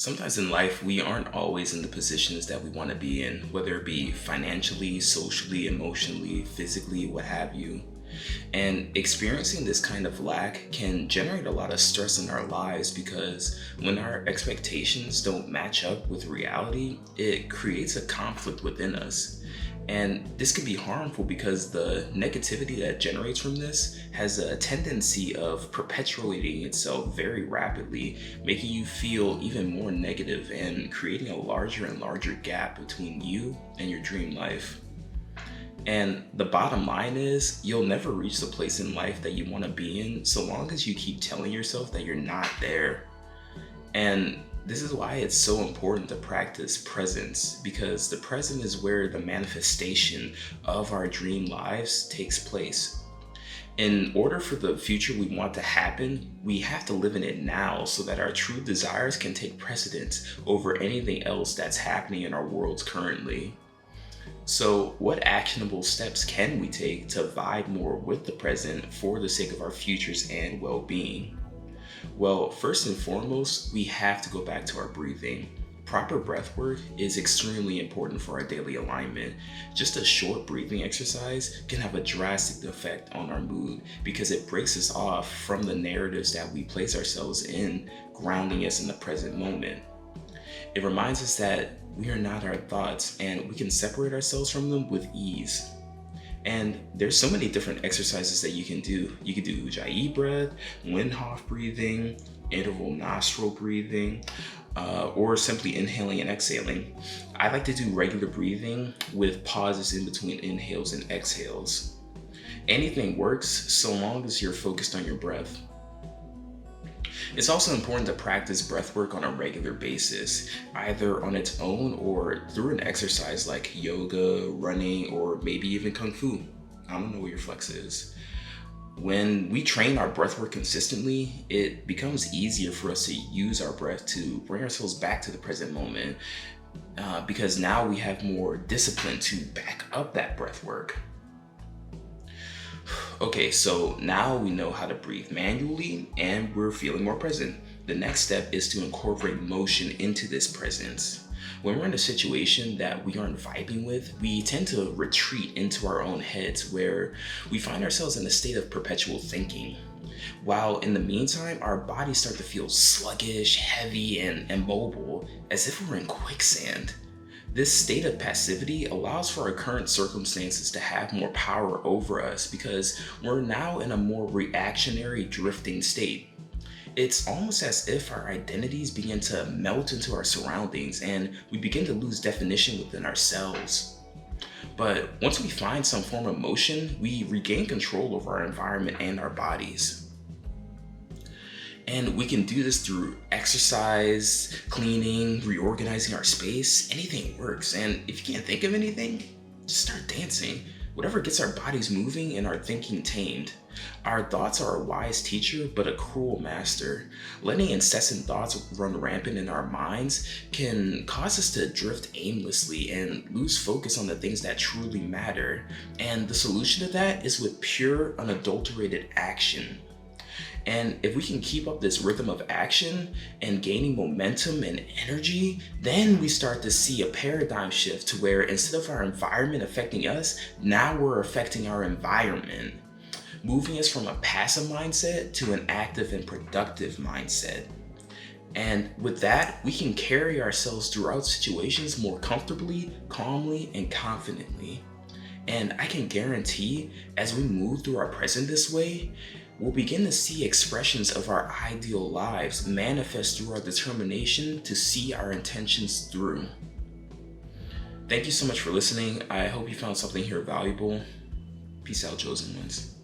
Sometimes in life, we aren't always in the positions that we want to be in, whether it be financially, socially, emotionally, physically, what have you. And experiencing this kind of lack can generate a lot of stress in our lives because when our expectations don't match up with reality, it creates a conflict within us. And this can be harmful because the negativity that generates from this has a tendency of perpetuating itself very rapidly, making you feel even more negative and creating a larger and larger gap between you and your dream life. And the bottom line is, you'll never reach the place in life that you want to be in so long as you keep telling yourself that you're not there. And this is why it's so important to practice presence, because the present is where the manifestation of our dream lives takes place. In order for the future we want to happen, we have to live in it now so that our true desires can take precedence over anything else that's happening in our worlds currently. So, what actionable steps can we take to vibe more with the present for the sake of our futures and well-being? Well, first and foremost, we have to go back to our breathing. Proper breath work is extremely important for our daily alignment. Just a short breathing exercise can have a drastic effect on our mood because it breaks us off from the narratives that we place ourselves in, grounding us in the present moment. It reminds us that we are not our thoughts and we can separate ourselves from them with ease. And there's so many different exercises that you can do. You can do Ujjayi breath, Wim Hof breathing, interval nostril breathing, or simply inhaling and exhaling. I like to do regular breathing with pauses in between inhales and exhales. Anything works so long as you're focused on your breath. It's also important to practice breath work on a regular basis, either on its own or through an exercise like yoga, running, or maybe even Kung Fu. I don't know what your flex is. When we train our breath work consistently, it becomes easier for us to use our breath to bring ourselves back to the present moment because now we have more discipline to back up that breath work. Okay, so now we know how to breathe manually and we're feeling more present. The next step is to incorporate motion into this presence. When we're in a situation that we aren't vibing with, we tend to retreat into our own heads where we find ourselves in a state of perpetual thinking. While in the meantime, our bodies start to feel sluggish, heavy, and immobile, as if we're in quicksand. This state of passivity allows for our current circumstances to have more power over us because we're now in a more reactionary, drifting state. It's almost as if our identities begin to melt into our surroundings and we begin to lose definition within ourselves. But once we find some form of motion, we regain control over our environment and our bodies. And we can do this through exercise, cleaning, reorganizing our space. Anything works. And if you can't think of anything, just start dancing. Whatever gets our bodies moving and our thinking tamed. Our thoughts are a wise teacher, but a cruel master. Letting incessant thoughts run rampant in our minds can cause us to drift aimlessly and lose focus on the things that truly matter. And the solution to that is with pure, unadulterated action. And if we can keep up this rhythm of action and gaining momentum and energy, then we start to see a paradigm shift to where instead of our environment affecting us, now we're affecting our environment, moving us from a passive mindset to an active and productive mindset. And with that, we can carry ourselves throughout situations more comfortably, calmly, and confidently. And I can guarantee as we move through our present this way, we'll begin to see expressions of our ideal lives manifest through our determination to see our intentions through. Thank you so much for listening. I hope you found something here valuable. Peace out, chosen ones.